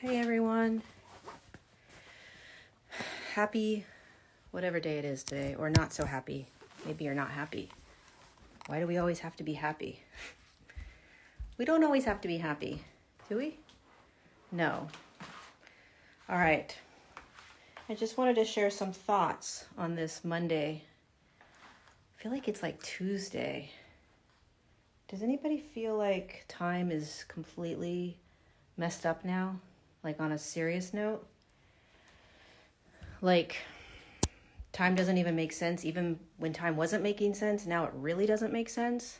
Hey everyone. Happy whatever day it is today, or not so happy. Maybe you're not happy. Why do we always have to be happy? We don't always have to be happy, do we? No. All right. I just wanted to share some thoughts on this Monday. I feel like it's like Tuesday. Does anybody feel like time is completely messed up now? Like on a serious note? Like time doesn't even make sense. Even when time wasn't making sense, now it really doesn't make sense.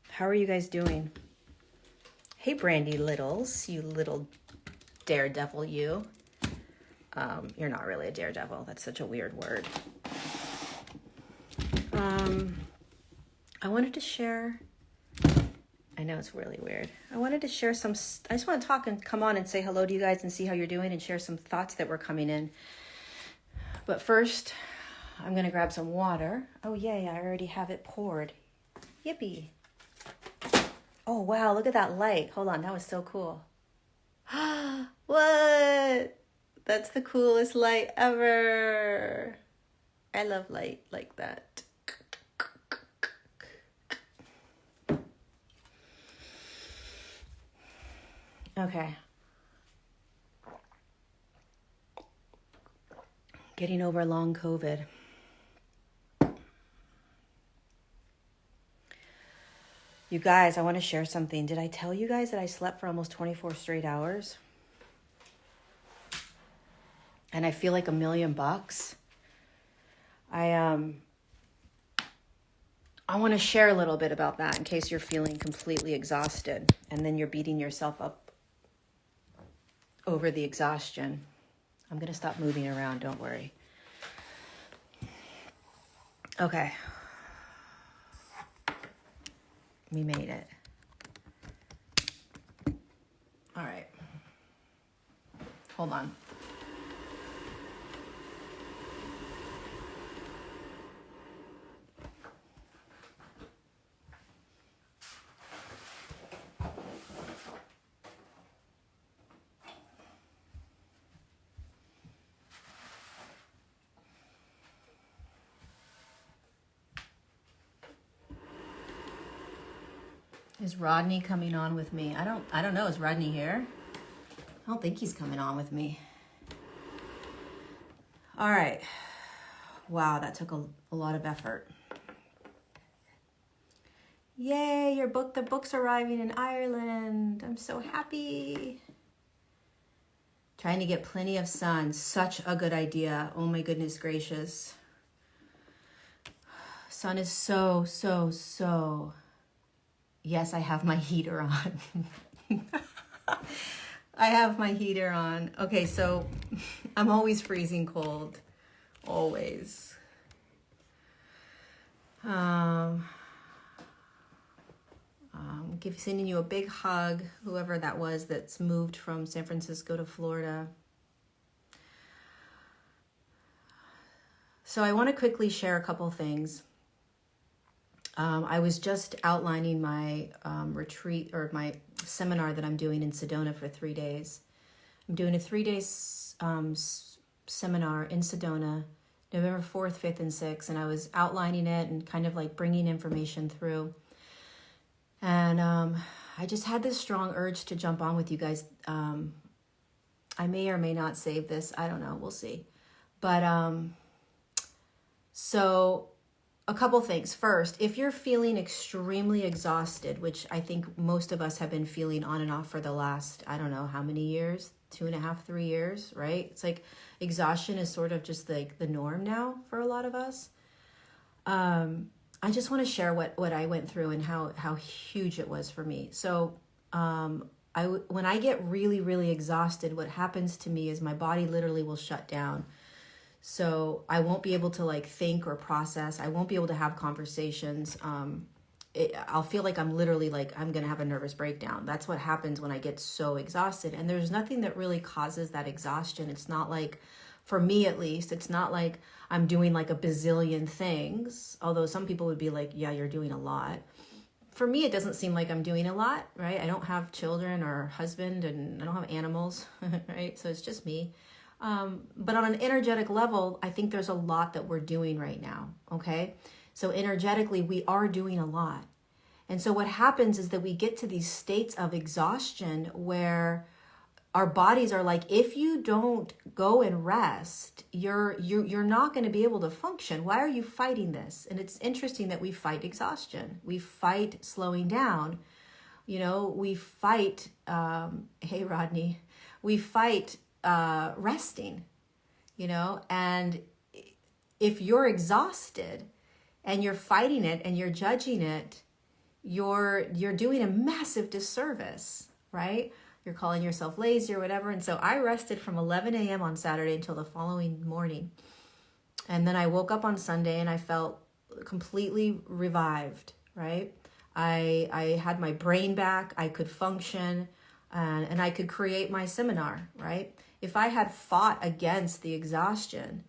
How are you guys doing? Hey, Brandy Littles, you little daredevil, you. You're not really a daredevil. That's such a weird word. I wanted to share... I know it's really weird. I wanted to share some... I just want to talk and come on and say hello to you guys and see how you're doing and share some thoughts that were coming in. But first, I'm going to grab some water. Oh, yay, I already have it poured. Yippee. Oh, wow, look at that light. Hold on, that was so cool. What? That's the coolest light ever. I love light like that. Okay. Getting over long COVID. You guys, I want to share something. Did I tell you guys that I slept for almost 24 straight hours? And I feel like $1,000,000. I want to share a little bit about that in case you're feeling completely exhausted and then you're beating yourself up over the exhaustion. I'm going to stop moving around, don't worry. Okay. We made it. All right. Hold on. Is Rodney coming on with me? I don't know. Is Rodney here? I don't think he's coming on with me. All right. Wow, that took a lot of effort. Yay, the book's arriving in Ireland. I'm so happy. Trying to get plenty of sun. Such a good idea. Oh my goodness gracious. Sun is so. Yes, I have my heater on. I have my heater on. Okay, so I'm always freezing cold. Always. Sending you a big hug, whoever that was that's moved from San Francisco to Florida. So I want to quickly share a couple things. I was just outlining my retreat or my seminar that I'm doing in Sedona for 3 days. I'm doing a 3-day seminar in Sedona, November 4th, 5th, and 6th, and I was outlining it and kind of like bringing information through. And I just had this strong urge to jump on with you guys. I may or may not save this. I don't know. We'll see. But so a couple things. First, if you're feeling extremely exhausted, which I think most of us have been feeling on and off for the last, I don't know how many years, 2.5, 3 years, right? It's like exhaustion is sort of just like the norm now for a lot of us. I just want to share what I went through and how huge it was for me. So when I get really, really exhausted, what happens to me is my body literally will shut down. So I won't be able to like think or process. I won't be able to have conversations. I'll feel like I'm literally like I'm going to have a nervous breakdown. That's what happens when I get so exhausted. And there's nothing that really causes that exhaustion. It's not like, for me at least, it's not like I'm doing like a bazillion things. Although some people would be like, yeah, you're doing a lot. for me, it doesn't seem like I'm doing a lot, right? I don't have children or husband, and I don't have animals, right? So it's just me. But on an energetic level, I think there's a lot that we're doing right now, okay? So energetically, we are doing a lot. And so what happens is that we get to these states of exhaustion where our bodies are like, if you don't go and rest, you're not going to be able to function. Why are you fighting this? And it's interesting that we fight exhaustion. We fight slowing down. We fight, hey, Rodney, we fight resting, and if you're exhausted and you're fighting it and you're judging it, you're doing a massive disservice, right? You're calling yourself lazy or whatever. And so I rested from 11 a.m. on Saturday until the following morning. And then I woke up on Sunday and I felt completely revived, right? I had my brain back. I could function and I could create my seminar, right? If I had fought against the exhaustion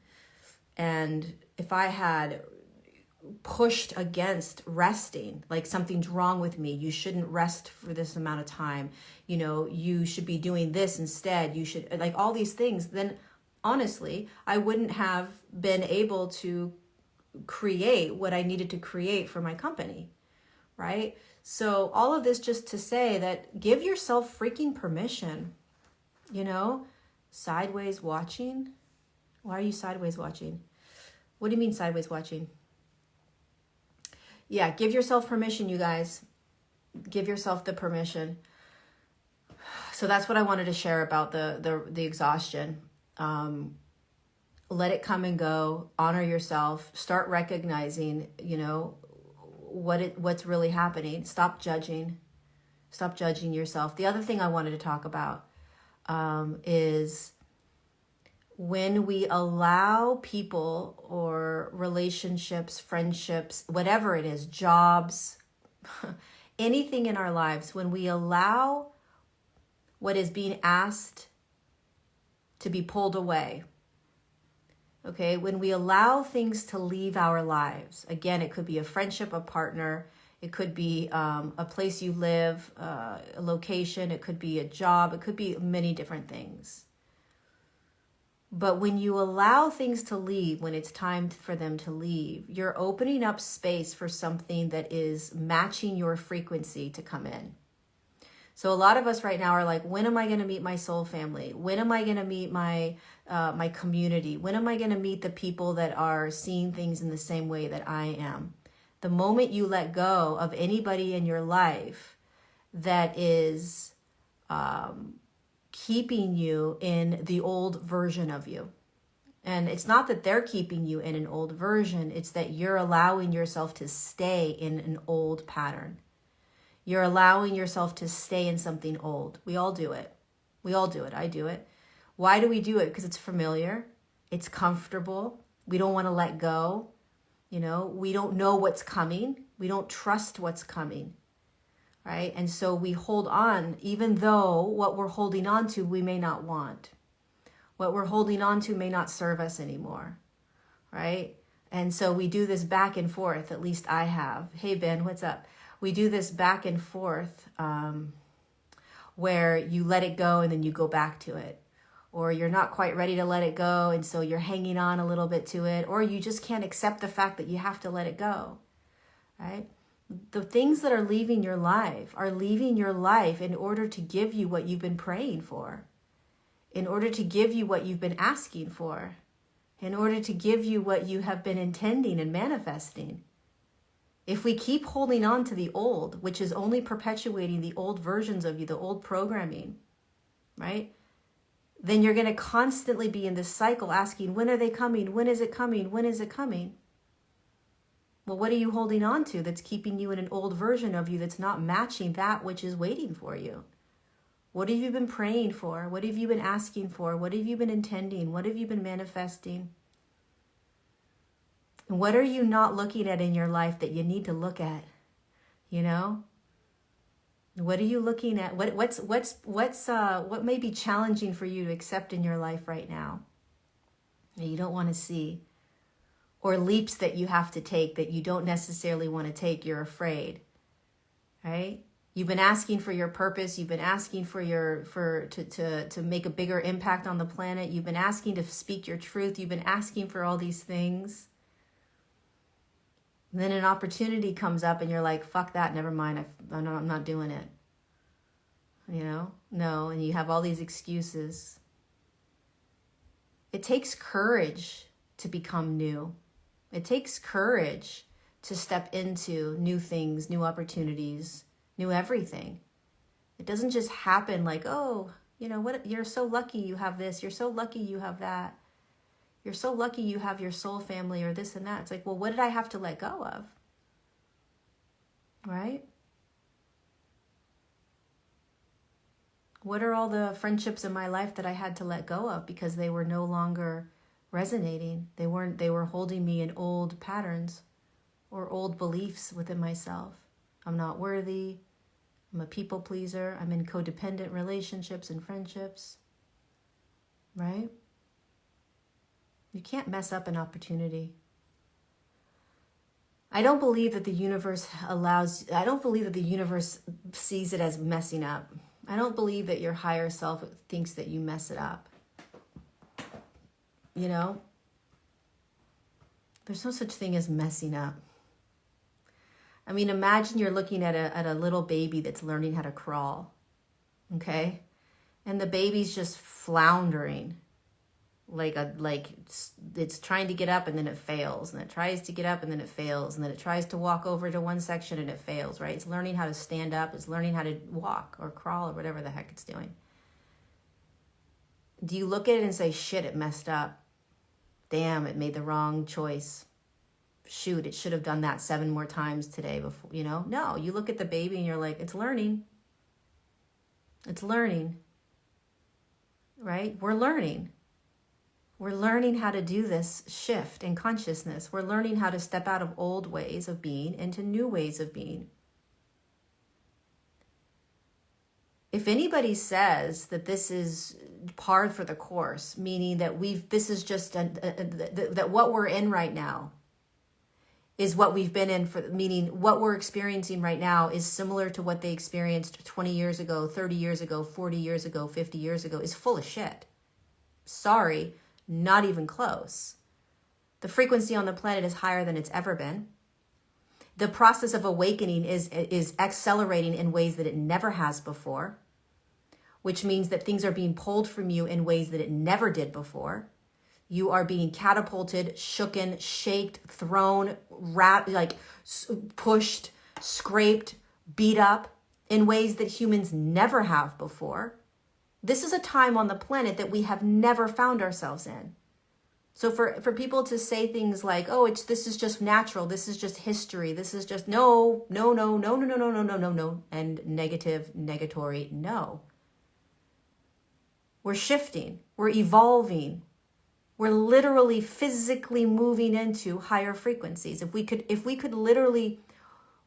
and if I had pushed against resting, like something's wrong with me, you shouldn't rest for this amount of time, you should be doing this instead, you should, like all these things, then honestly, I wouldn't have been able to create what I needed to create for my company, right? So all of this just to say that give yourself freaking permission, sideways watching. Why are you sideways watching? What do you mean sideways watching? Yeah, give yourself permission, you guys. Give yourself the permission. So that's what I wanted to share about the exhaustion. Let it come and go. Honor yourself. Start recognizing, what's really happening. Stop judging. Stop judging yourself. The other thing I wanted to talk about is when we allow people or relationships, friendships, whatever it is, jobs, anything in our lives, when we allow what is being asked to be pulled away, okay, when we allow things to leave our lives, again, it could be a friendship, a partner, it could be a place you live, a location, it could be a job, it could be many different things. But when you allow things to leave, when it's time for them to leave, you're opening up space for something that is matching your frequency to come in. So a lot of us right now are like, when am I going to meet my soul family? When am I going to meet my community? When am I going to meet the people that are seeing things in the same way that I am? The moment you let go of anybody in your life that is keeping you in the old version of you. And it's not that they're keeping you in an old version, it's that you're allowing yourself to stay in an old pattern. You're allowing yourself to stay in something old. We all do it. We all do it. I do it. Why do we do it? Because it's familiar. It's comfortable. We don't want to let go. We don't know what's coming. We don't trust what's coming. Right? And so we hold on, even though what we're holding on to, we may not want. What we're holding on to may not serve us anymore. Right? And so we do this back and forth, at least I have. Hey, Ben, what's up? We do this back and forth where you let it go and then you go back to it. Or you're not quite ready to let it go, and so you're hanging on a little bit to it. Or you just can't accept the fact that you have to let it go. Right? The things that are leaving your life are leaving your life in order to give you what you've been praying for, in order to give you what you've been asking for, in order to give you what you have been intending and manifesting. If we keep holding on to the old, which is only perpetuating the old versions of you, the old programming, right? Then you're going to constantly be in this cycle asking, when are they coming? When is it coming? When is it coming? Well, what are you holding on to that's keeping you in an old version of you that's not matching that which is waiting for you? What have you been praying for? What have you been asking for? What have you been intending? What have you been manifesting? And what are you not looking at in your life that you need to look at? What are you looking at? What may be challenging for you to accept in your life right now that you don't want to see? Or leaps that you have to take that you don't necessarily want to take, you're afraid. right? You've been asking for your purpose. You've been asking to make a bigger impact on the planet. You've been asking to speak your truth. You've been asking for all these things. And then an opportunity comes up and you're like, fuck that, never mind. I'm not doing it. No, and you have all these excuses. It takes courage to become new. It takes courage to step into new things, new opportunities, new everything. It doesn't just happen like, oh, what, you're so lucky you have this, you're so lucky you have that. You're so lucky you have your soul family or this and that. It's like, well, what did I have to let go of? Right? What are all the friendships in my life that I had to let go of because they were no longer resonating? They were holding me in old patterns or old beliefs within myself. I'm not worthy. I'm a people pleaser. I'm in codependent relationships and friendships. Right? You can't mess up an opportunity. I don't believe that the universe sees it as messing up. I don't believe that your higher self thinks that you mess it up. There's no such thing as messing up. I mean, imagine you're looking at a little baby that's learning how to crawl, okay? And the baby's just floundering. Like it's trying to get up and then it fails, and it tries to get up and then it fails, and then it tries to walk over to one section and it fails, right? It's learning how to stand up, it's learning how to walk or crawl or whatever the heck it's doing. Do you look at it and say, shit, it messed up? Damn, it made the wrong choice. Shoot, it should have done that 7 more times today before, No, you look at the baby and you're like, it's learning. It's learning, right? We're learning. We're learning how to do this shift in consciousness. We're learning how to step out of old ways of being into new ways of being. If anybody says that this is par for the course, meaning that this is just that what we're in right now is what we've been in for, meaning what we're experiencing right now is similar to what they experienced 20 years ago, 30 years ago, 40 years ago, 50 years ago, is full of shit. Sorry. Not even close. The frequency on the planet is higher than it's ever been. The process of awakening is accelerating in ways that it never has before, which means that things are being pulled from you in ways that it never did before. You are being catapulted, shooken, shaked, thrown, pushed, scraped, beat up in ways that humans never have before. This is a time on the planet that we have never found ourselves in. So for people to say things like, oh, this is just natural, this is just history, this is just no, and negative, negatory, no. We're shifting, we're evolving. We're literally physically moving into higher frequencies. If we could literally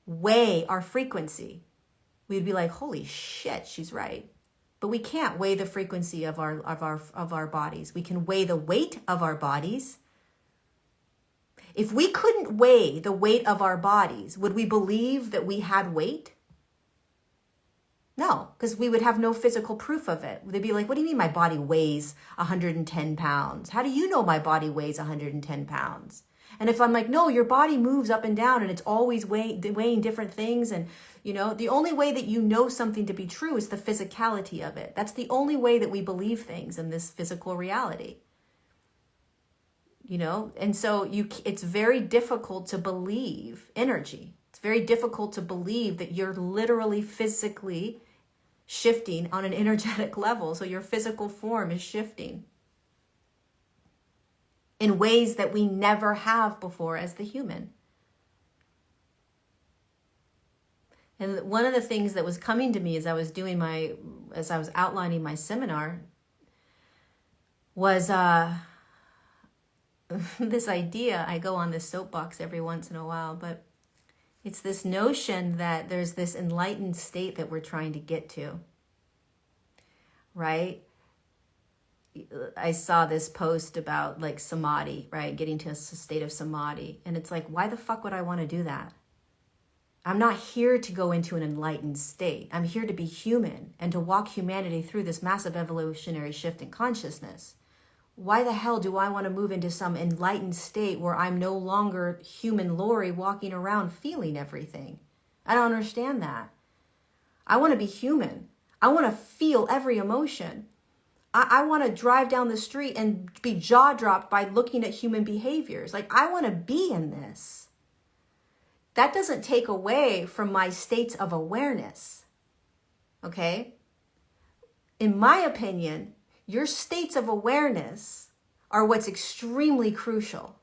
weigh our frequency, we'd be like, holy shit, she's right. But we can't weigh the frequency of our bodies. We can weigh the weight of our bodies. If we couldn't weigh the weight of our bodies, would we believe that we had weight? No, because we would have no physical proof of it. They'd be like, what do you mean my body weighs 110 pounds? How do you know my body weighs 110 pounds? And if I'm like, no, your body moves up and down and it's always weighing different things, and the only way that you know something to be true is the physicality of it. That's the only way that we believe things in this physical reality. And so it's very difficult to believe energy. It's very difficult to believe that you're literally physically shifting on an energetic level. So your physical form is shifting in ways that we never have before as the human. And one of the things that was coming to me as I was outlining my seminar was this idea. I go on this soapbox every once in a while, but it's this notion that there's this enlightened state that we're trying to get to, right? I saw this post about like samadhi, right? Getting to a state of samadhi. And it's like, why the fuck would I want to do that? I'm not here to go into an enlightened state. I'm here to be human and to walk humanity through this massive evolutionary shift in consciousness. Why the hell do I want to move into some enlightened state where I'm no longer human Lori walking around feeling everything? I don't understand that. I want to be human. I want to feel every emotion. I want to drive down the street and be jaw-dropped by looking at human behaviors. Like, I want to be in this. That doesn't take away from my states of awareness. Okay? In my opinion, your states of awareness are what's extremely crucial.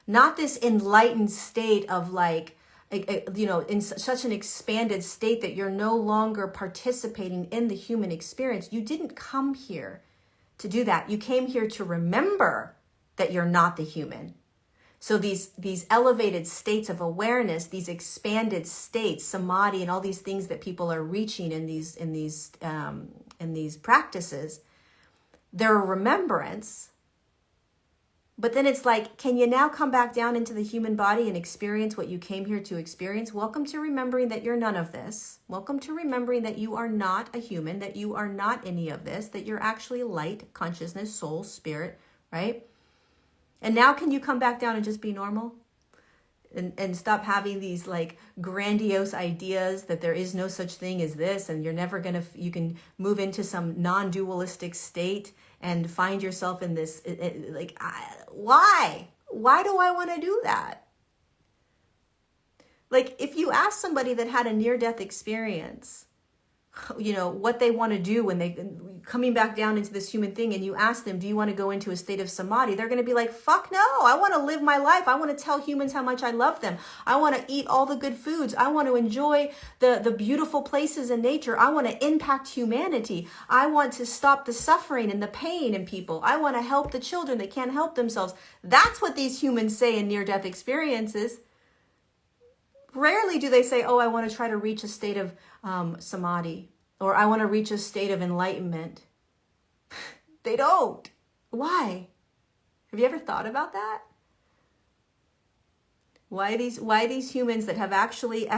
Not this enlightened state of like, in such an expanded state that you're no longer participating in the human experience. You didn't come here to do that. You came here to remember that you're not the human. So these elevated states of awareness, these expanded states, samadhi, and all these things that people are reaching in these practices, they're a remembrance. But then it's like, can you now come back down into the human body and experience what you came here to experience? Welcome to remembering that you're none of this. Welcome to remembering that you are not a human, that you are not any of this, that you're actually light, consciousness, soul, spirit, right? And now can you come back down and just be normal? And stop having these like grandiose ideas that there is no such thing as this, and you're never gonna, you can move into some non-dualistic state and find yourself in this, why? Why do I want to do that? Like, if you ask somebody that had a near-death experience, what they want to do when they coming back down into this human thing, and you ask them, do you want to go into a state of samadhi? They're going to be like, fuck no, I want to live my life. I want to tell humans how much I love them. I want to eat all the good foods. I want to enjoy the beautiful places in nature. I want to impact humanity. I want to stop the suffering and the pain in people. I want to help the children that can't help themselves. That's what these humans say in near-death experiences. Rarely do they say, oh, I want to try to reach a state of samadhi, or I want to reach a state of enlightenment. They don't. Why? Have you ever thought about that? Why these humans that have actually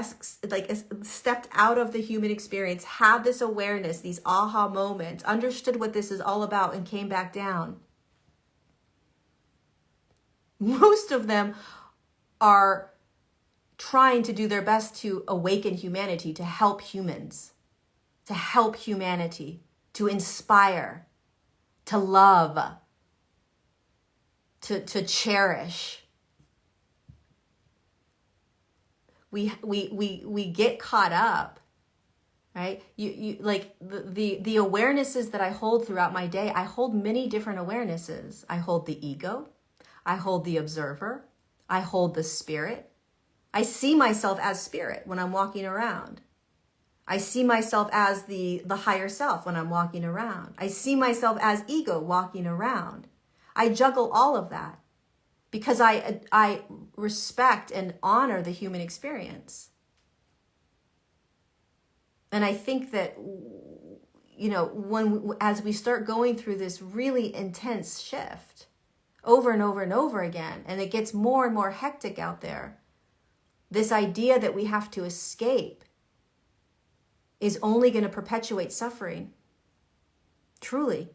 stepped out of the human experience, had this awareness, these aha moments, understood what this is all about, and came back down? Most of them are trying to do their best to awaken humanity, to help humans, to help humanity, to inspire, to love, to cherish. We get caught up, right? You like the awarenesses that I hold throughout my day. I hold many different awarenesses. I hold the ego, I hold the observer, I hold the spirit. I see myself as spirit when I'm walking around. I see myself as the higher self when I'm walking around. I see myself as ego walking around. I juggle all of that because I respect and honor the human experience. And I think that, as we start going through this really intense shift over and over and over again, and it gets more and more hectic out there, this idea that we have to escape is only going to perpetuate suffering. Truly.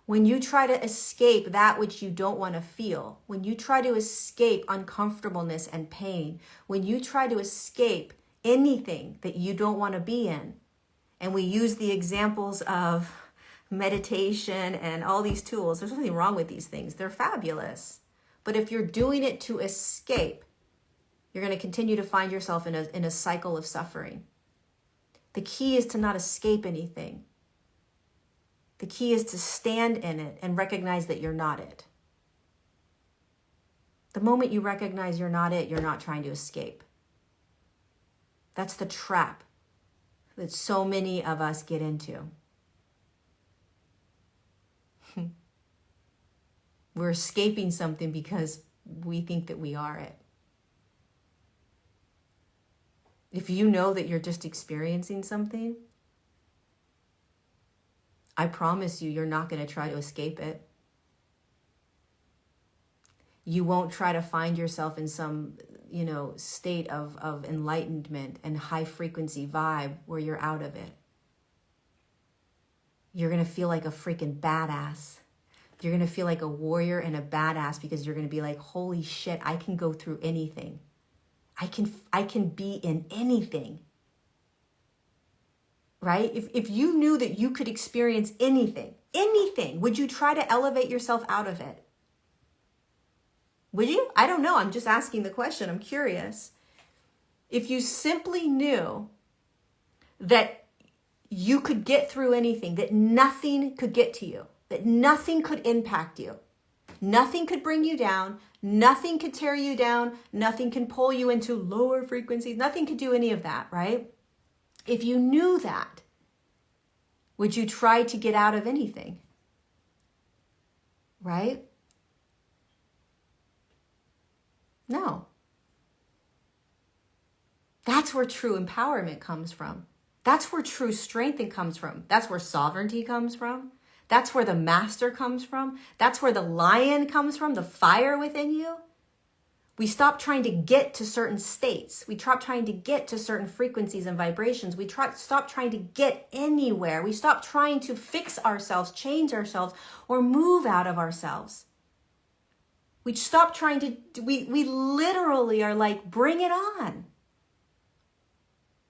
When you try to escape that which you don't want to feel, when you try to escape uncomfortableness and pain, when you try to escape anything that you don't want to be in, and we use the examples of meditation and all these tools, there's nothing wrong with these things. They're fabulous. But if you're doing it to escape, you're going to continue to find yourself in a cycle of suffering. The key is to not escape anything. The key is to stand in it and recognize that you're not it. The moment you recognize you're not it, you're not trying to escape. That's the trap that so many of us get into. We're escaping something because we think that we are it. If you know that you're just experiencing something, I promise you're not going to try to escape it. You won't try to find yourself in some, state of enlightenment and high frequency vibe where you're out of it. You're going to feel like a freaking badass. You're going to feel like a warrior and a badass because you're going to be like, holy shit, I can go through anything. I can be in anything. Right? If you knew that you could experience anything, would you try to elevate yourself out of it? Would you? I don't know. I'm just asking the question. I'm curious. If you simply knew that you could get through anything, that nothing could get to you, that nothing could impact you, nothing could bring you down, nothing could tear you down, nothing can pull you into lower frequencies, nothing could do any of that, right? If you knew that, would you try to get out of anything? Right? No. That's where true empowerment comes from. That's where true strength comes from. That's where sovereignty comes from. That's where the master comes from. That's where the lion comes from, the fire within you. We stop trying to get to certain states. We stop trying to get to certain frequencies and vibrations. We stop trying to get anywhere. We stop trying to fix ourselves, change ourselves, or move out of ourselves. We stop trying to, we literally are like, bring it on.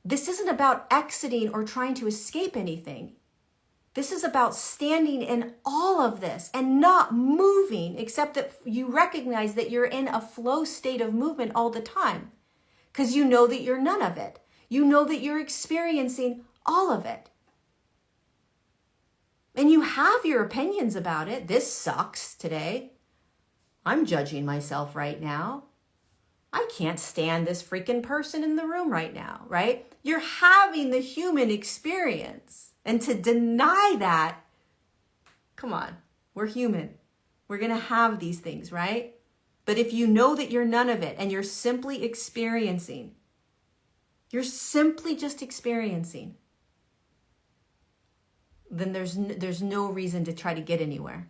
This isn't about exiting or trying to escape anything. This is about standing in all of this and not moving, except that you recognize that you're in a flow state of movement all the time because you know that you're none of it. You know that you're experiencing all of it. And you have your opinions about it. This sucks today. I'm judging myself right now. I can't stand this freaking person in the room right now, right? You're having the human experience. And to deny that, come on, we're human. We're going to have these things, right? But if you know that you're none of it and you're simply experiencing, you're simply just experiencing, then there's no reason to try to get anywhere,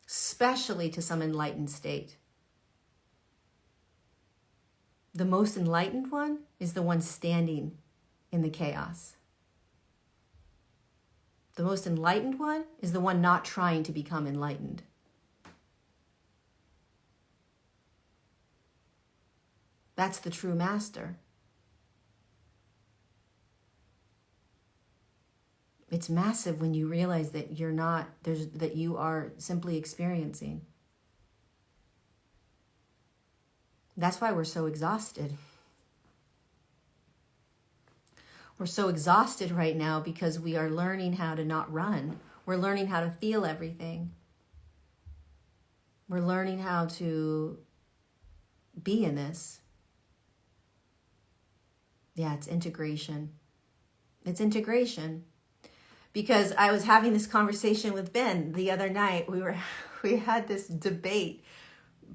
especially to some enlightened state. The most enlightened one is the one standing in the chaos. The most enlightened one is the one not trying to become enlightened. That's the true master. It's massive when you realize that that you are simply experiencing. That's why we're so exhausted. We're so exhausted right now because we are learning how to not run. We're learning how to feel everything. We're learning how to be in this. Yeah, it's integration. It's integration. Because I was having this conversation with Ben the other night. We had this debate.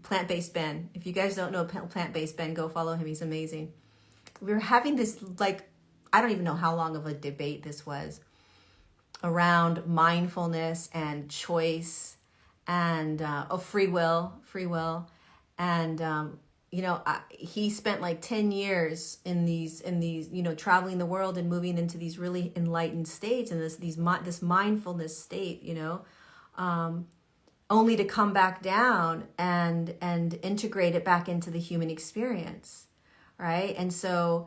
Plant-based Ben. If you guys don't know Plant-based Ben, go follow him. He's amazing. We were having this, I don't even know how long of a debate this was, around mindfulness and choice and free will. And, he spent 10 years in these, traveling the world and moving into these really enlightened states and this mindfulness state, only to come back down and integrate it back into the human experience, right? And so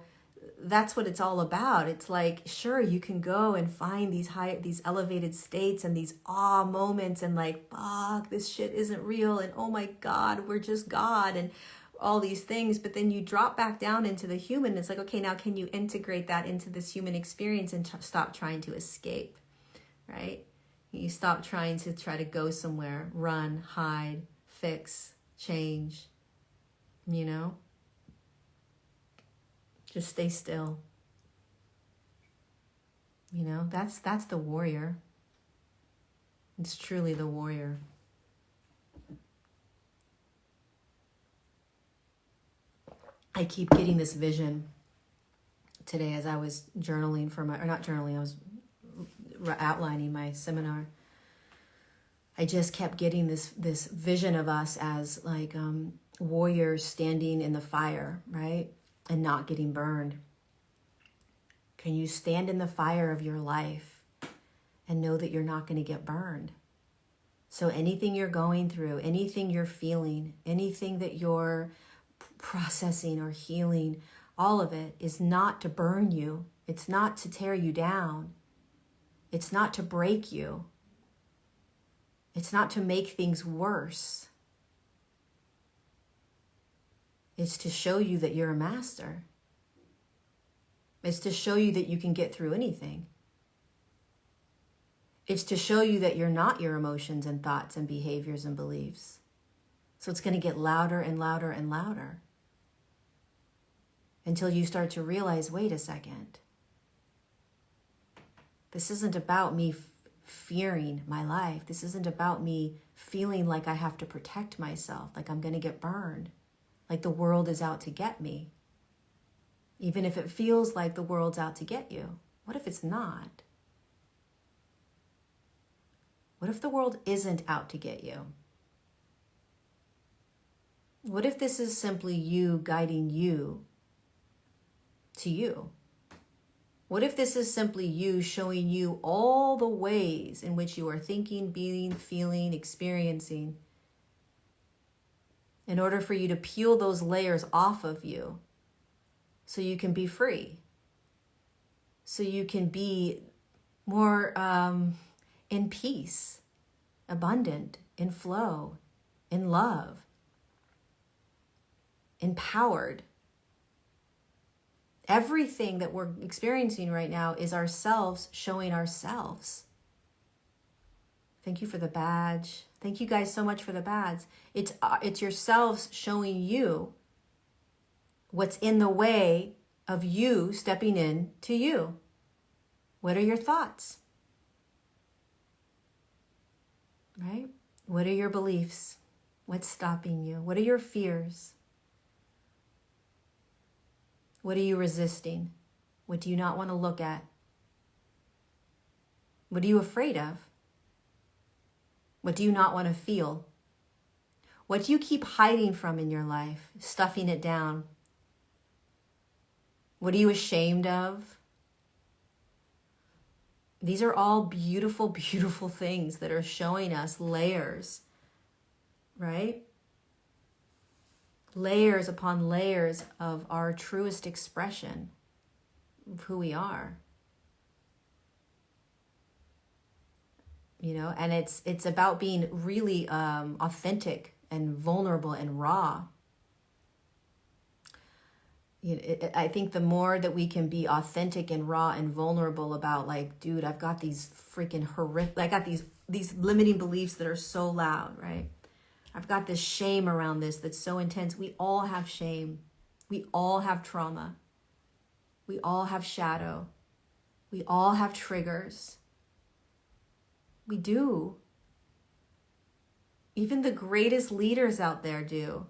that's what it's all about. It's like, sure, you can go and find these elevated states and these awe moments and fuck, this shit isn't real. And oh my God, we're just God and all these things. But then you drop back down into the human. It's like, okay, now can you integrate that into this human experience and stop trying to escape, right? You stop trying to go somewhere, run, hide, fix, change, Just stay still. That's the warrior. It's truly the warrior. I keep getting this vision today as I was journaling I was outlining my seminar. I just kept getting this vision of us as warriors standing in the fire, right? And not getting burned. Can you stand in the fire of your life and know that you're not going to get burned? So anything you're going through, anything you're feeling, anything that you're processing or healing, all of it is not to burn you. It's not to tear you down. It's not to break you. It's not to make things worse. It's to show you that you're a master. It's to show you that you can get through anything. It's to show you that you're not your emotions and thoughts and behaviors and beliefs. So it's going to get louder and louder and louder until you start to realize, wait a second. This isn't about me fearing my life. This isn't about me feeling like I have to protect myself, like I'm going to get burned, like the world is out to get me. Even if it feels like the world's out to get you. What if it's not? What if the world isn't out to get you? What if this is simply you guiding you to you? What if this is simply you showing you all the ways in which you are thinking, being, feeling, experiencing, in order for you to peel those layers off of you so you can be free, so you can be more in peace, abundant, in flow, in love, empowered. Everything that we're experiencing right now is ourselves showing ourselves. Thank you for the badge. Thank you guys so much for the badge. It's yourselves showing you what's in the way of you stepping in to you. What are your thoughts? Right? What are your beliefs? What's stopping you? What are your fears? What are you resisting? What do you not want to look at? What are you afraid of? What do you not want to feel? What do you keep hiding from in your life, stuffing it down? What are you ashamed of? These are all beautiful, beautiful things that are showing us layers, right? Layers upon layers of our truest expression of who we are. You know, and it's about being really authentic and vulnerable and raw. You know, I think the more that we can be authentic and raw and vulnerable about, like, dude, I've got these freaking horrific, I got these limiting beliefs that are so loud, right? I've got this shame around this that's so intense. We all have shame. We all have trauma. We all have shadow. We all have triggers. We do. Even the greatest leaders out there do.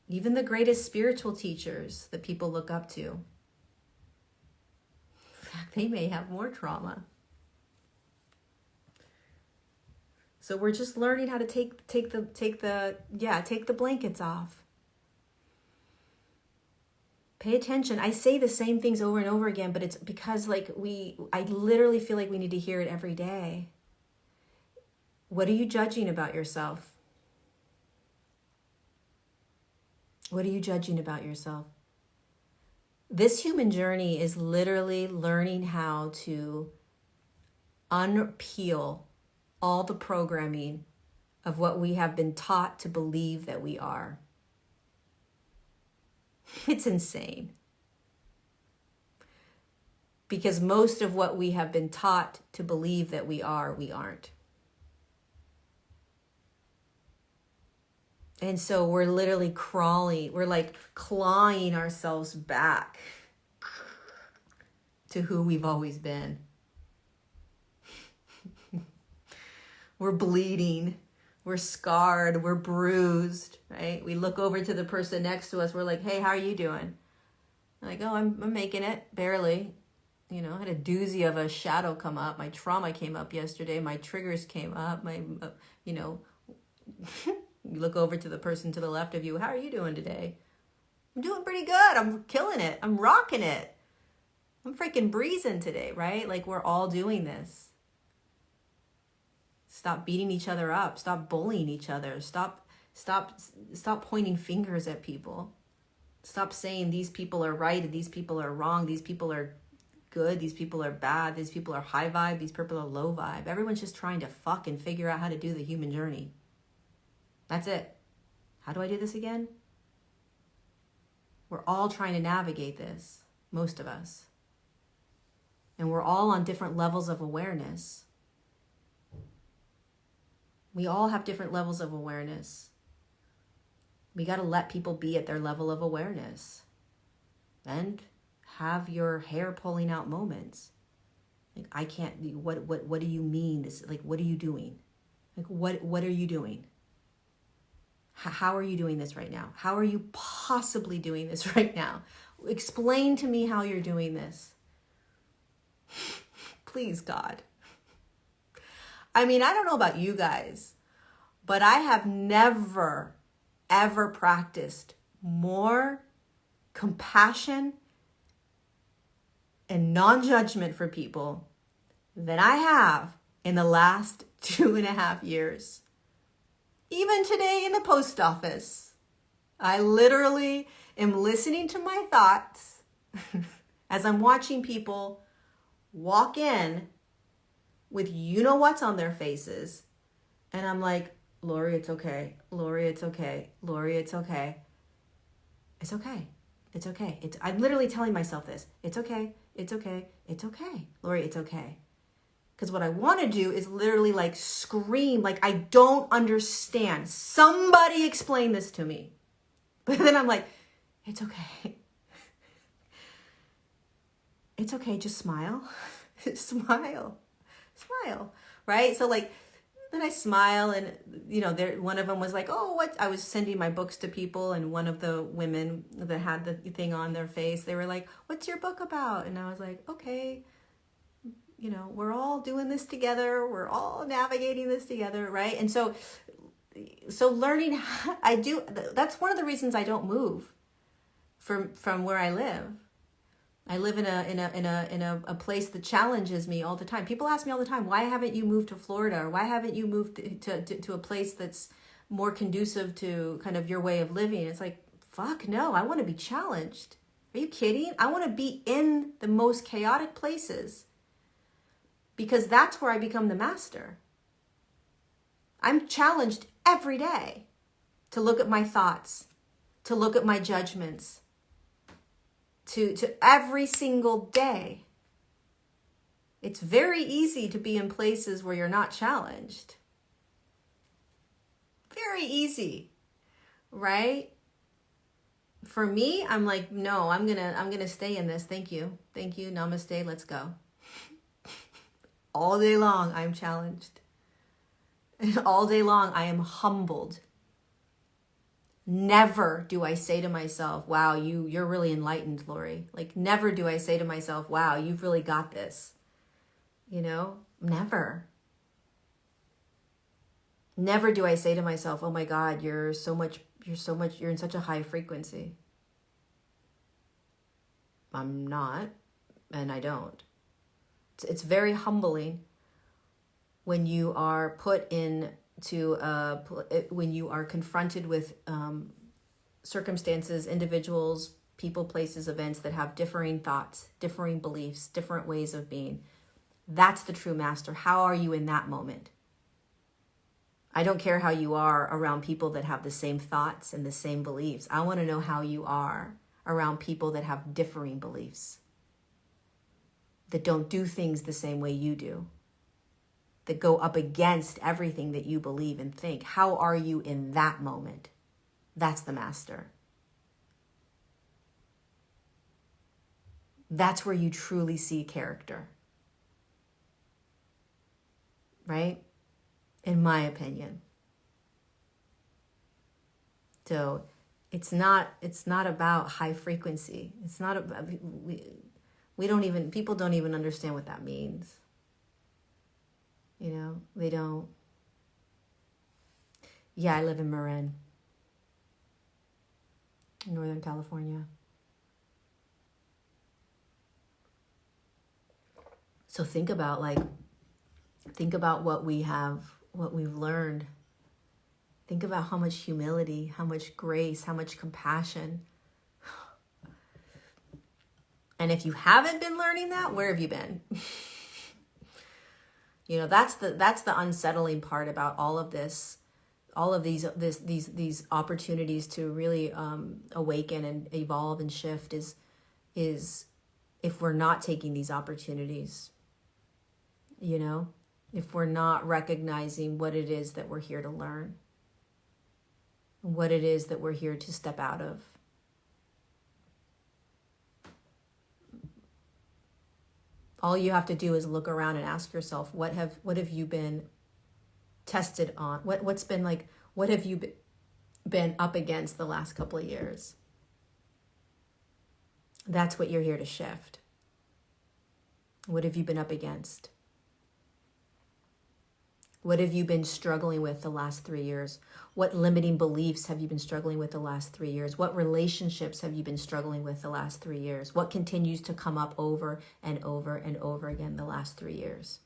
Even the greatest spiritual teachers that people look up to. In fact, they may have more trauma. So we're just learning how to take the blankets off. Pay attention. I say the same things over and over again, but it's because I literally feel like we need to hear it every day. What are you judging about yourself? What are you judging about yourself? This human journey is literally learning how to unpeel all the programming of what we have been taught to believe that we are. It's insane. Because most of what we have been taught to believe that we are, we aren't. And so we're literally crawling, we're like clawing ourselves back to who we've always been. We're bleeding, we're scarred, we're bruised, right? We look over to the person next to us, we're like, hey, how are you doing? They're like, oh, I'm making it, barely. You know, I had a doozy of a shadow come up. My trauma came up yesterday. My triggers came up. My, You look over to the person to the left of you. How are you doing today? I'm doing pretty good. I'm killing it. I'm rocking it. I'm freaking breezing today, right? Like, we're all doing this. Stop beating each other up. Stop bullying each other. Stop pointing fingers at people. Stop saying these people are right and these people are wrong. These people are good. These people are bad. These people are high vibe. These people are low vibe. Everyone's just trying to fucking figure out how to do the human journey. That's it. How do I do this again? We're all trying to navigate this, most of us. And we're all on different levels of awareness. We all have different levels of awareness. We got to let people be at their level of awareness. And have your hair pulling out moments. Like, I can't, what do you mean? This, like, what are you doing? Like, what are you doing? How are you doing this right now? How are you possibly doing this right now? Explain to me how you're doing this. Please, God. I mean, I don't know about you guys, but I have never, ever practiced more compassion and non-judgment for people than I have in the last 2.5 years. Even today in the post office, I literally am listening to my thoughts as I'm watching people walk in with you-know-what's on their faces. And I'm like, Lori, it's okay. Lori, it's okay. Lori, it's okay. It's okay. It's okay. I'm literally telling myself this. It's okay. It's okay. It's okay. Lori, it's okay. Because what I want to do is literally like scream, like, I don't understand. Somebody explain this to me. But then I'm like, it's okay. It's okay. Just smile. Smile. Smile. Right? So like, then I smile and, you know, one of them was like, oh, what? I was sending my books to people, and one of the women that had the thing on their face, they were like, what's your book about? And I was like, okay, you know, we're all doing this together. We're all navigating this together, right? And so learning, that's one of the reasons I don't move from where I live. I live in a place that challenges me all the time. People ask me all the time, why haven't you moved to Florida? Or why haven't you moved to a place that's more conducive to kind of your way of living? It's like, fuck no, I want to be challenged. Are you kidding? I want to be in the most chaotic places, because that's where I become the master. I'm challenged every day to look at my thoughts, to look at my judgments, to every single day. It's very easy to be in places where you're not challenged. Very easy, right? For me, I'm like, no, I'm gonna stay in this. Thank you. Namaste. Let's go. All day long, I'm challenged. And all day long, I am humbled. Never do I say to myself, wow, you're really enlightened, Lori. Like, never do I say to myself, wow, you've really got this. You know, never. Never do I say to myself, oh my God, you're in such a high frequency. I'm not, and I don't. It's very humbling when you are put when you are confronted with circumstances, individuals, people, places, events that have differing thoughts, differing beliefs, different ways of being. That's the true master. How are you in that moment? I don't care how you are around people that have the same thoughts and the same beliefs. I want to know how you are around people that have differing beliefs, that don't do things the same way you do, that go up against everything that you believe and think. How are you in that moment? That's the master. That's where you truly see character. Right? In my opinion. So it's not about high frequency. It's not about, people don't even understand what that means. You know, they don't. Yeah, I live in Marin, Northern California. So think about what we've learned. Think about how much humility, how much grace, how much compassion. And if you haven't been learning that, where have you been? You know, that's the unsettling part about all of this, all of these opportunities to really awaken and evolve and shift is if we're not taking these opportunities, you know, if we're not recognizing what it is that we're here to learn, what it is that we're here to step out of. All you have to do is look around and ask yourself, what have you been tested on? What have you been up against the last couple of years? That's what you're here to shift. What have you been up against? What have you been struggling with the last 3 years? What limiting beliefs have you been struggling with the last 3 years? What relationships have you been struggling with the last 3 years? What continues to come up over and over and over again the last 3 years?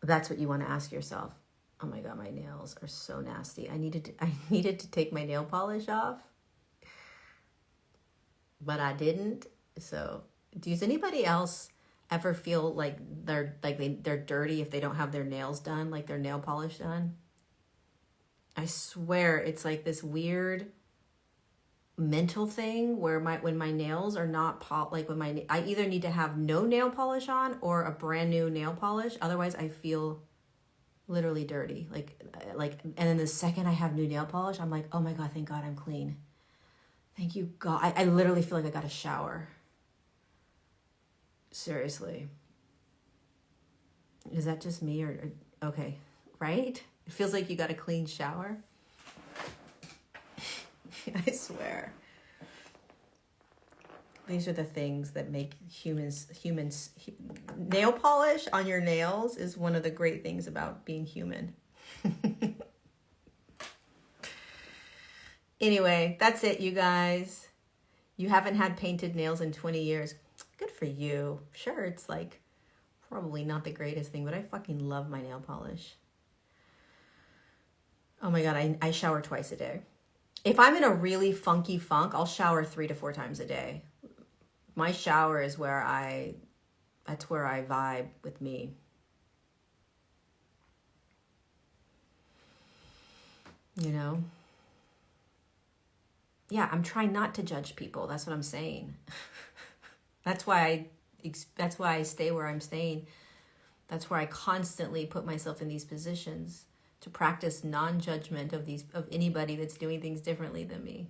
That's what you want to ask yourself. Oh my God, my nails are so nasty. I needed to take my nail polish off, but I didn't. So, does anybody else ever feel like they're dirty if they don't have their nails done, like their nail polish done? I swear it's like this weird mental thing where when my nails are not I either need to have no nail polish on or a brand new nail polish. Otherwise, I feel literally dirty. And then the second I have new nail polish, I'm like, oh my God, thank God I'm clean. Thank you, God. I literally feel like I got a shower. Seriously. Is that just me or okay, right? It feels like you got a clean shower. I swear. These are the things that make humans. Nail polish on your nails is one of the great things about being human. Anyway, that's it, you guys. You haven't had painted nails in 20 years. Good for you. Sure, it's like probably not the greatest thing, but I fucking love my nail polish. Oh my God, I shower twice a day. If I'm in a really funky funk, I'll shower 3 to 4 times a day. My shower is that's where I vibe with me. You know? Yeah, I'm trying not to judge people. That's what I'm saying. That's why I stay where I'm staying. That's where I constantly put myself in these positions to practice non-judgment of anybody that's doing things differently than me.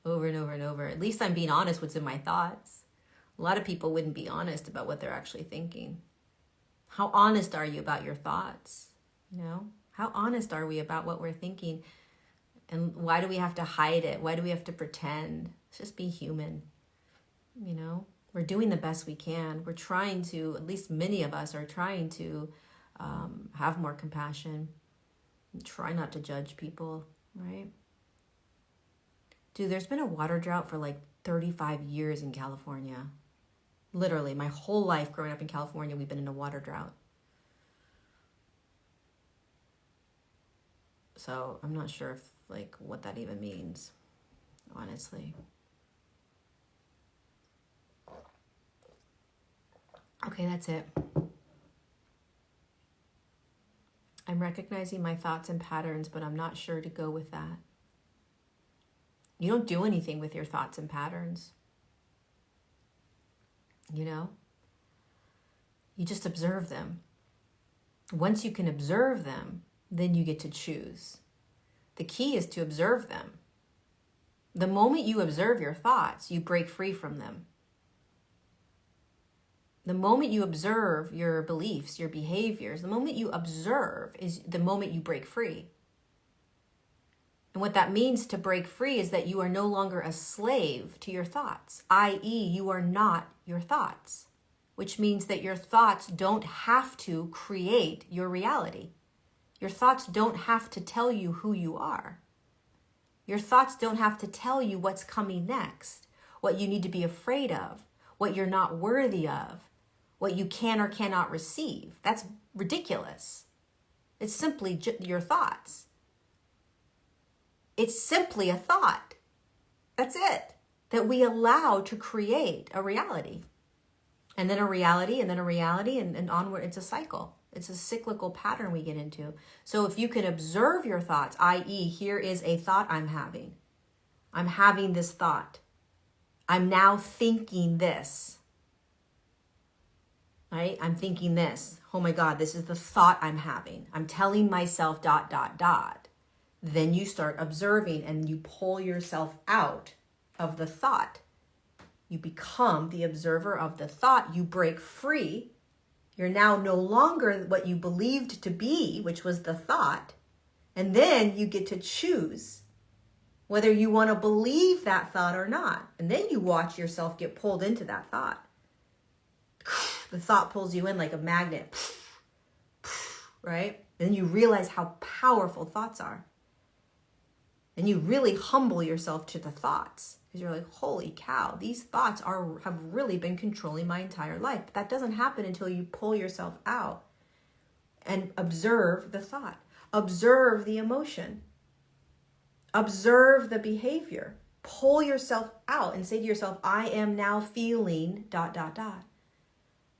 Over and over and over. At least I'm being honest what's in my thoughts. A lot of people wouldn't be honest about what they're actually thinking. How honest are you about your thoughts? You know? How honest are we about what we're thinking? And why do we have to hide it? Why do we have to pretend? Let's just be human. You know? We're doing the best we can. We're trying to, at least many of us are trying to have more compassion. Try not to judge people, right? Dude, there's been a water drought for like 35 years in California. Literally, my whole life growing up in California, we've been in a water drought. So I'm not sure if what that even means, honestly. Okay, that's it. I'm recognizing my thoughts and patterns, but I'm not sure to go with that. You don't do anything with your thoughts and patterns. You know? You just observe them. Once you can observe them, then you get to choose. The key is to observe them. The moment you observe your thoughts, you break free from them. The moment you observe your beliefs, your behaviors, the moment you observe is the moment you break free. And what that means to break free is that you are no longer a slave to your thoughts, i.e., you are not your thoughts. which means that your thoughts don't have to create your reality. Your thoughts don't have to tell you who you are. Your thoughts don't have to tell you what's coming next, what you need to be afraid of, what you're not worthy of, what you can or cannot receive. That's ridiculous. It's simply your thoughts. It's simply a thought. That's it. That we allow to create a reality. And then a reality, and then a reality, and onward. It's a cycle. It's a cyclical pattern we get into. So if you can observe your thoughts, i.e., here is a thought I'm having. I'm having this thought. I'm now thinking this. Right? I'm thinking this. Oh my God, this is the thought I'm having. I'm telling myself ... Then you start observing and you pull yourself out of the thought. You become the observer of the thought. You break free. You're now no longer what you believed to be, which was the thought. And then you get to choose whether you want to believe that thought or not. And then you watch yourself get pulled into that thought. The thought pulls you in like a magnet, right? And then you realize how powerful thoughts are. And you really humble yourself to the thoughts. Because you're like, holy cow, these thoughts have really been controlling my entire life. But that doesn't happen until you pull yourself out and observe the thought. Observe the emotion. Observe the behavior. Pull yourself out and say to yourself, I am now feeling ...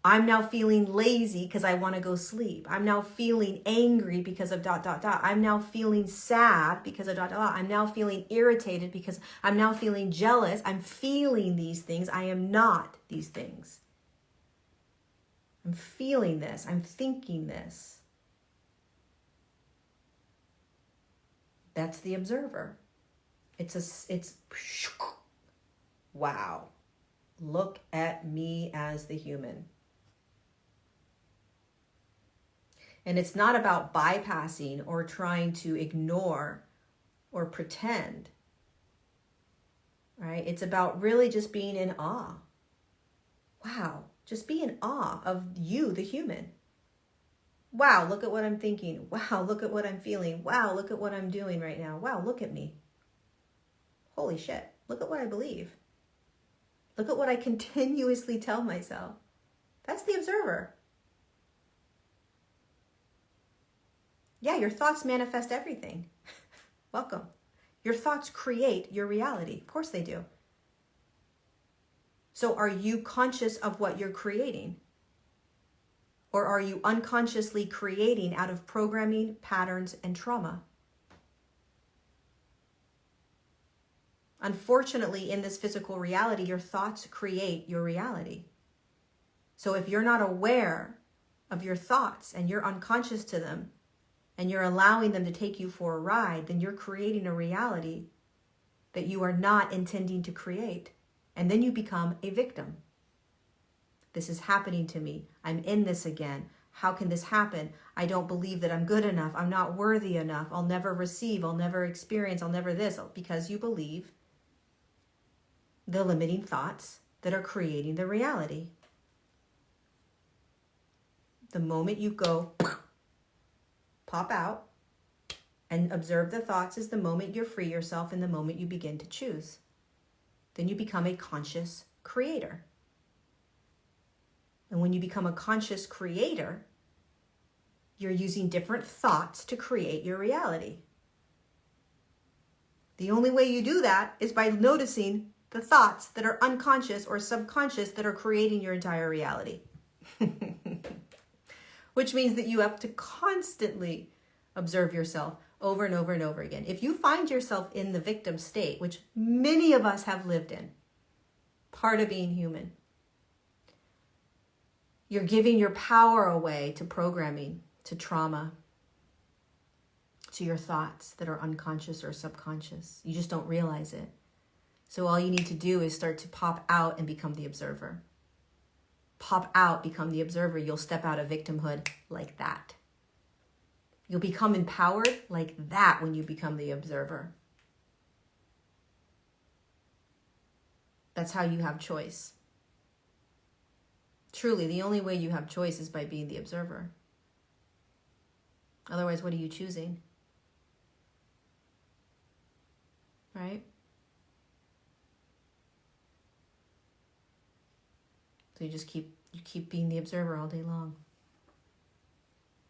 I'm now feeling lazy because I want to go sleep. I'm now feeling angry because of ... I'm now feeling sad because of ... I'm now feeling irritated because I'm now feeling jealous. I'm feeling these things. I am not these things. I'm feeling this. I'm thinking this. That's the observer. It's wow. Look at me as the human. And it's not about bypassing or trying to ignore or pretend, right? It's about really just being in awe. Wow, just be in awe of you, the human. Wow, look at what I'm thinking. Wow, look at what I'm feeling. Wow, look at what I'm doing right now. Wow, look at me. Holy shit, look at what I believe. Look at what I continuously tell myself. That's the observer. Yeah, your thoughts manifest everything. Welcome. Your thoughts create your reality. Of course they do. So are you conscious of what you're creating? Or are you unconsciously creating out of programming, patterns, and trauma? Unfortunately, in this physical reality, your thoughts create your reality. So if you're not aware of your thoughts and you're unconscious to them, and you're allowing them to take you for a ride, then you're creating a reality that you are not intending to create. And then you become a victim. This is happening to me. I'm in this again. How can this happen? I don't believe that I'm good enough. I'm not worthy enough. I'll never receive. I'll never experience. I'll never this. Because you believe the limiting thoughts that are creating the reality. The moment you go pop out and observe the thoughts is the moment you free yourself and the moment you begin to choose. Then you become a conscious creator. And when you become a conscious creator, you're using different thoughts to create your reality. The only way you do that is by noticing the thoughts that are unconscious or subconscious that are creating your entire reality. Which means that you have to constantly observe yourself over and over and over again. If you find yourself in the victim state, which many of us have lived in, part of being human, you're giving your power away to programming, to trauma, to your thoughts that are unconscious or subconscious. You just don't realize it. So all you need to do is start to pop out and become the observer. Pop out, become the observer. You'll step out of victimhood like that. You'll become empowered like that when you become the observer. That's how you have choice. Truly, the only way you have choice is by being the observer. Otherwise, what are you choosing? Right? So you just keep being the observer all day long.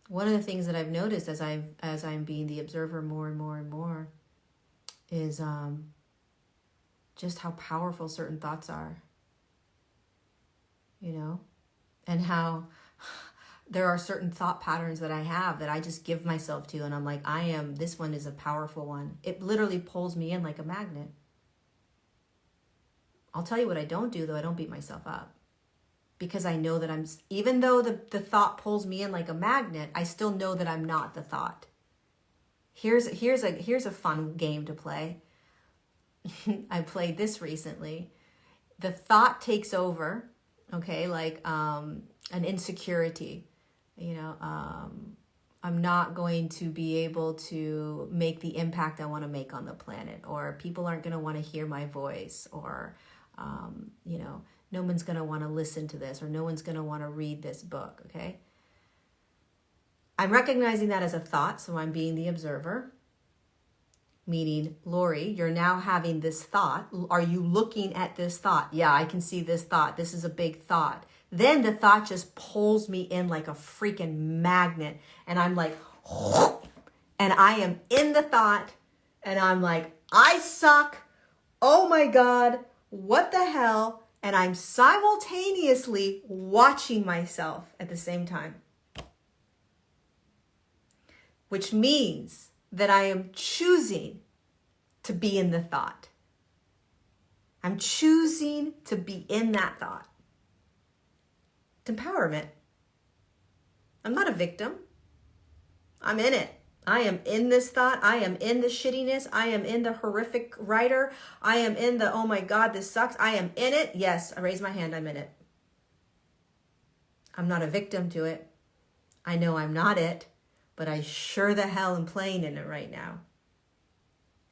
One of the things that I've noticed as I'm being the observer more and more and more is just how powerful certain thoughts are. You know? And how there are certain thought patterns that I have that I just give myself to, and I'm like, this one is a powerful one. It literally pulls me in like a magnet. I'll tell you what I don't do, though. I don't beat myself up. Because I know that even though the thought pulls me in like a magnet, I still know that I'm not the thought. Here's a fun game to play. I played this recently. The thought takes over, okay, like an insecurity. You know, I'm not going to be able to make the impact I want to make on the planet, or people aren't going to want to hear my voice, or, you know, no one's going to want to listen to this, or no one's going to want to read this book, okay? I'm recognizing that as a thought, so I'm being the observer. Meaning, Lori, you're now having this thought. Are you looking at this thought? Yeah, I can see this thought. This is a big thought. Then the thought just pulls me in like a freaking magnet. And I'm like, and I am in the thought. And I'm like, I suck. Oh my God, what the hell? And I'm simultaneously watching myself at the same time. Which means that I am choosing to be in the thought. I'm choosing to be in that thought. It's empowerment. I'm not a victim. I'm in it. I am in this thought. I am in the shittiness. I am in the horrific writer. I am in the, oh my God, this sucks. I am in it. Yes, I raise my hand. I'm in it. I'm not a victim to it. I know I'm not it, but I sure the hell am playing in it right now.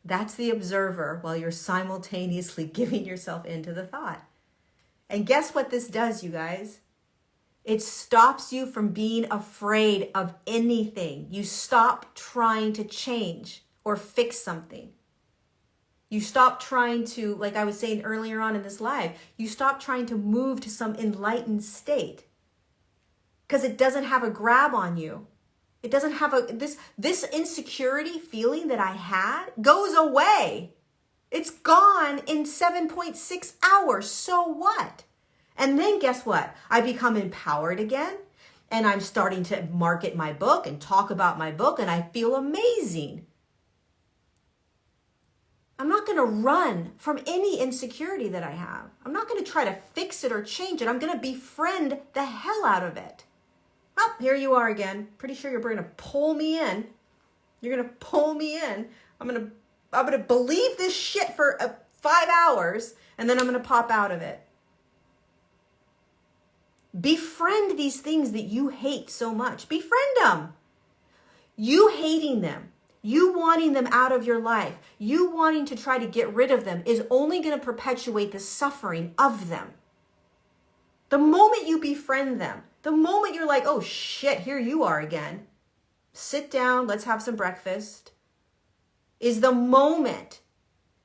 That's the observer while you're simultaneously giving yourself into the thought. And guess what this does, you guys? It stops you from being afraid of anything. You stop trying to change or fix something. You stop trying to, like I was saying earlier on in this live, you stop trying to move to some enlightened state because it doesn't have a grab on you. It doesn't have this insecurity feeling that I had goes away. It's gone in 7.6 hours. So what? And then guess what? I become empowered again, and I'm starting to market my book and talk about my book, and I feel amazing. I'm not going to run from any insecurity that I have. I'm not going to try to fix it or change it. I'm going to befriend the hell out of it. Oh, here you are again. Pretty sure you're going to pull me in. You're going to pull me in. I'm going to believe this shit for 5 hours, and then I'm going to pop out of it. Befriend these things that you hate so much. Befriend them. You hating them, you wanting them out of your life, you wanting to try to get rid of them is only going to perpetuate the suffering of them. The moment you befriend them, the moment you're like, oh shit, here you are again. Sit down, let's have some breakfast, is the moment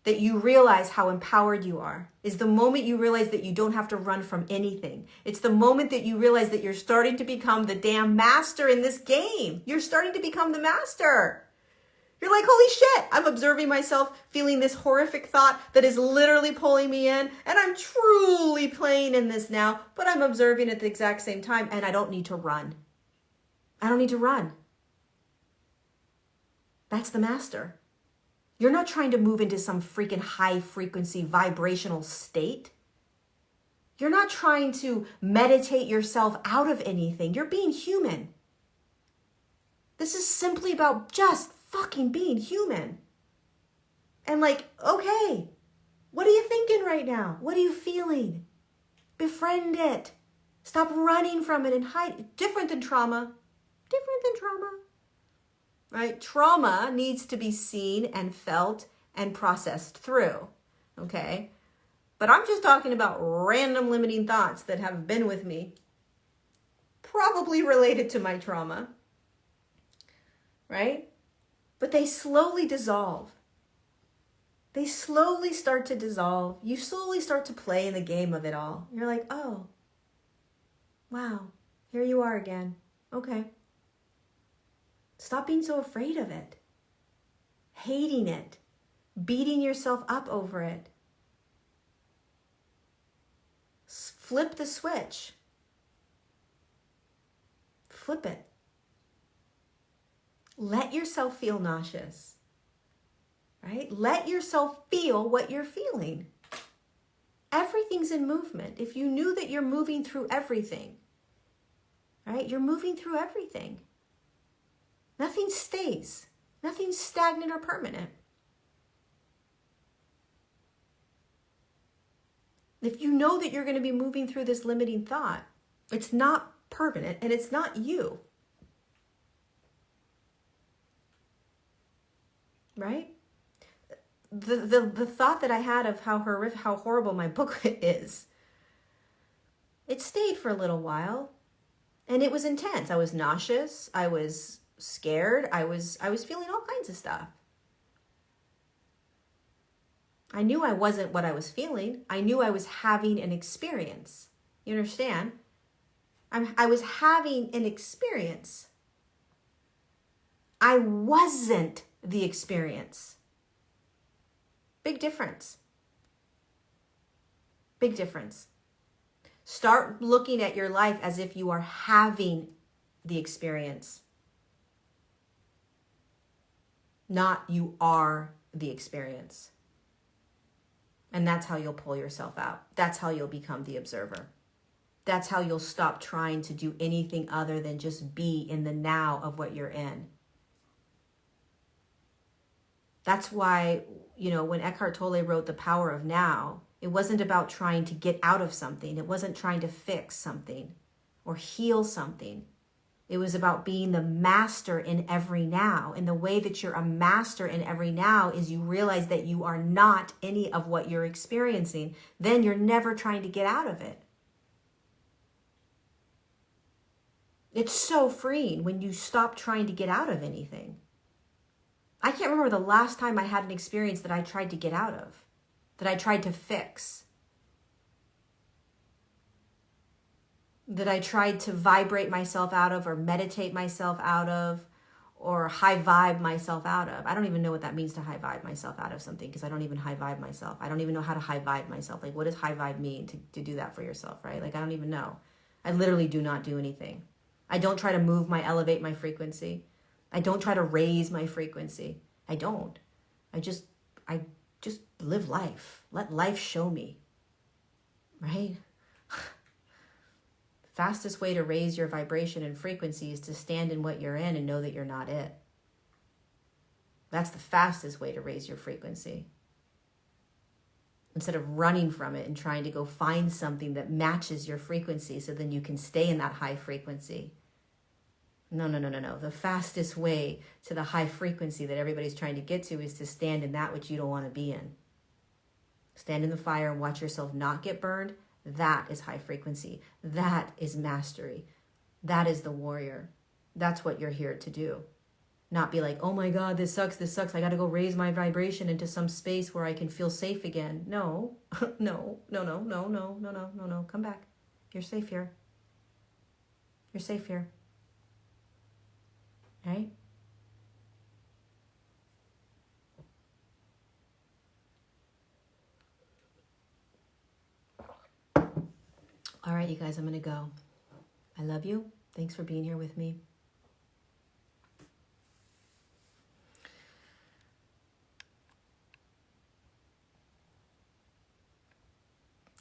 that you realize how empowered you are, is the moment you realize that you don't have to run from anything. It's the moment that you realize that you're starting to become the damn master in this game. You're starting to become the master. You're like, holy shit, I'm observing myself feeling this horrific thought that is literally pulling me in, and I'm truly playing in this now, but I'm observing at the exact same time, and I don't need to run. I don't need to run. That's the master. You're not trying to move into some freaking high frequency vibrational state. You're not trying to meditate yourself out of anything. You're being human. This is simply about just fucking being human. And like, okay, what are you thinking right now? What are you feeling? Befriend it. Stop running from it and hide. Different than trauma. Different than trauma. Right? Trauma needs to be seen and felt and processed through, okay? But I'm just talking about random limiting thoughts that have been with me probably related to my trauma, right? But they slowly dissolve. They slowly start to dissolve. You slowly start to play in the game of it all. You're like, oh, wow, here you are again. Okay. Stop being so afraid of it, hating it, beating yourself up over it. Flip the switch. Flip it. Let yourself feel nauseous, right? Let yourself feel what you're feeling. Everything's in movement. If you knew that you're moving through everything, right? You're moving through everything. Nothing stays. Nothing's stagnant or permanent. If you know that you're going to be moving through this limiting thought, it's not permanent and it's not you. Right? The thought that I had of how horrible my book is, it stayed for a little while, and it was intense. I was nauseous. I was scared. I was feeling all kinds of stuff. I knew I wasn't what I was feeling. I knew I was having an experience. You understand? I was having an experience. I wasn't the experience. Big difference. Big difference. Start looking at your life as if you are having the experience. Not you are the experience. And that's how you'll pull yourself out. That's how you'll become the observer. That's how you'll stop trying to do anything other than just be in the now of what you're in. That's why, when Eckhart Tolle wrote The Power of Now, it wasn't about trying to get out of something. It wasn't trying to fix something or heal something. It was about being the master in every now. And the way that you're a master in every now is you realize that you are not any of what you're experiencing. Then you're never trying to get out of it. It's so freeing when you stop trying to get out of anything. I can't remember the last time I had an experience that I tried to get out of, that I tried to fix, that I tried to vibrate myself out of or meditate myself out of or high vibe myself out of. I don't even know what that means to high vibe myself out of something because I don't even high vibe myself. I don't even know how to high vibe myself. Like, what does high vibe mean to do that for yourself, right? Like, I don't even know. I literally do not do anything. I don't try to elevate my frequency. I don't try to raise my frequency. I don't. I just live life. Let life show me. Right? Fastest way to raise your vibration and frequency is to stand in what you're in and know that you're not it. That's the fastest way to raise your frequency. Instead of running from it and trying to go find something that matches your frequency so then you can stay in that high frequency. No. The fastest way to the high frequency that everybody's trying to get to is to stand in that which you don't want to be in. Stand in the fire and watch yourself not get burned. That is high frequency. That is mastery. That is the warrior. That's what you're here to do. Not be like, oh my God, this sucks. I got to go raise my vibration into some space where I can feel safe again. No. No. Come back. You're safe here. You're safe here. Right? All right, you guys, I'm going to go. I love you. Thanks for being here with me.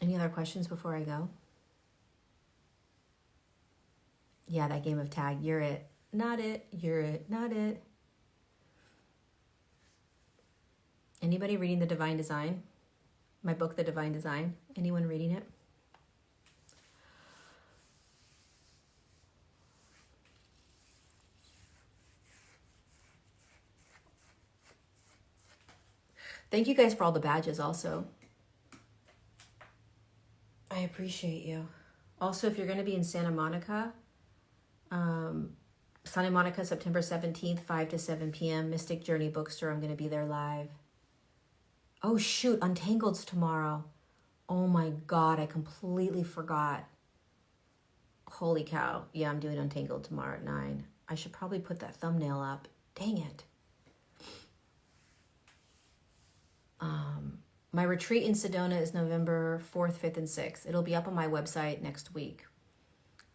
Any other questions before I go? Yeah, that game of tag. You're it. Not it. You're it. Not it. Anybody reading The Divine Design? My book, The Divine Design? Anyone reading it? Thank you guys for all the badges also. I appreciate you. Also, if you're going to be in Santa Monica, Santa Monica, September 17th, 5 to 7 p.m. Mystic Journey Bookstore. I'm going to be there live. Oh, shoot. Untangled's tomorrow. Oh, my God. I completely forgot. Holy cow. Yeah, I'm doing Untangled tomorrow at 9. I should probably put that thumbnail up. Dang it. My retreat in Sedona is November 4th, 5th, and 6th. It'll be up on my website next week.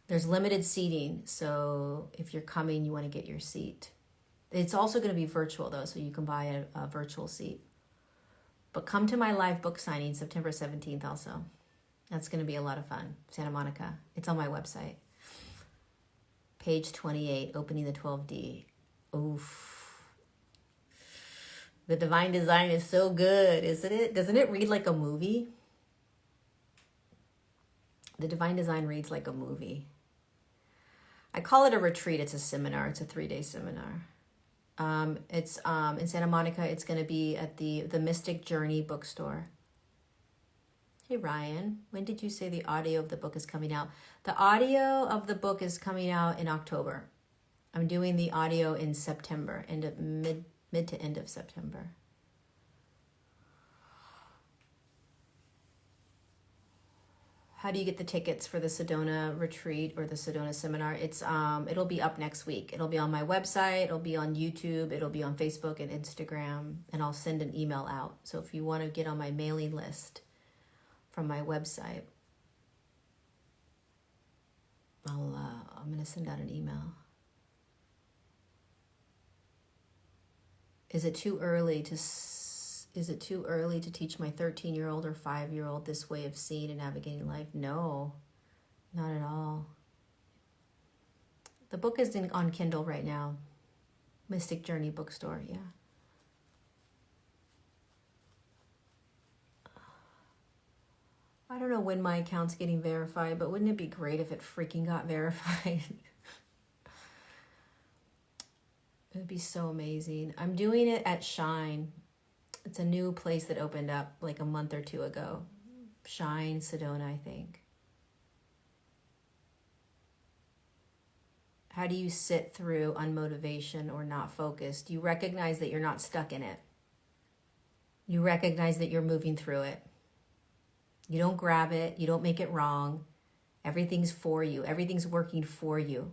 There's limited seating, so if you're coming, you want to get your seat. It's also going to be virtual, though, so you can buy a virtual seat. But come to my live book signing September 17th also. That's going to be a lot of fun. Santa Monica. It's on my website. Page 28, opening the 12D. Oof. The divine design is so good, isn't it? Doesn't it read like a movie? The divine design reads like a movie. I call it a retreat. It's a seminar. It's a 3-day seminar. It's in Santa Monica. It's going to be at the Mystic Journey bookstore. Hey, Ryan, when did you say the audio of the book is coming out? The audio of the book is coming out in October. I'm doing the audio in September, mid to end of September. How do you get the tickets for the Sedona retreat or the Sedona seminar? It'll be up next week. It'll be on my website. It'll be on YouTube. It'll be on Facebook and Instagram. And I'll send an email out. So if you want to get on my mailing list from my website, I'm going to send out an email. Is it too early to teach my 13-year-old or 5-year-old this way of seeing and navigating life? No, not at all. The book is on Kindle right now. Mystic Journey bookstore, yeah. I don't know when my account's getting verified, but wouldn't it be great if it freaking got verified? It would be so amazing. I'm doing it at Shine. It's a new place that opened up like a month or two ago. Shine, Sedona, I think. How do you sit through unmotivation or not focused? You recognize that you're not stuck in it. You recognize that you're moving through it. You don't grab it. You don't make it wrong. Everything's for you. Everything's working for you.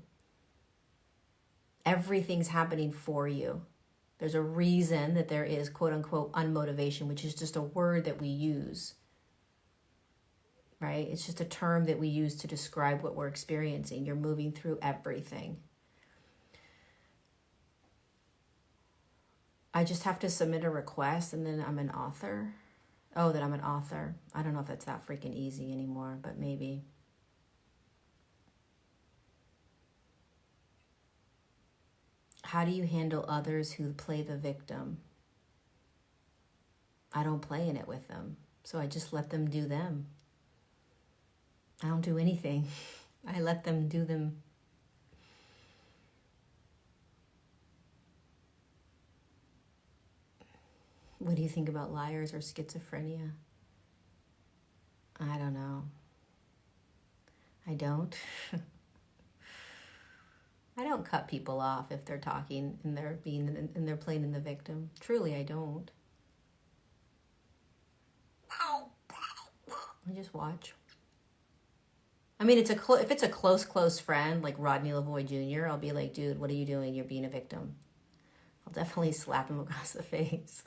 Everything's happening for you. There's a reason that there is quote unquote unmotivation, which is just a word that we use, right? It's just a term that we use to describe what we're experiencing. You're moving through everything. I just have to submit a request and then I'm an author. Oh, that I'm an author. I don't know if that's that freaking easy anymore, but maybe. How do you handle others who play the victim? I don't play in it with them, so I just let them do them. I don't do anything. I let them do them. What do you think about liars or schizophrenia? I don't know. I don't. I don't cut people off if they're talking and they're playing in the victim. Truly, I don't. I just watch. I mean, if it's a close friend like Rodney Lavoie Jr., I'll be like, dude, what are you doing? You're being a victim. I'll definitely slap him across the face,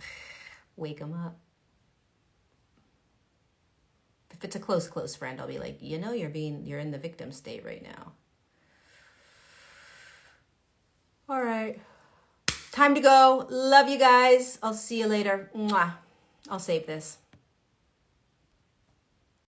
wake him up. If it's a close friend, I'll be like, you're in the victim state right now. All right. Time to go. Love you guys. I'll see you later. Mwah. I'll save this.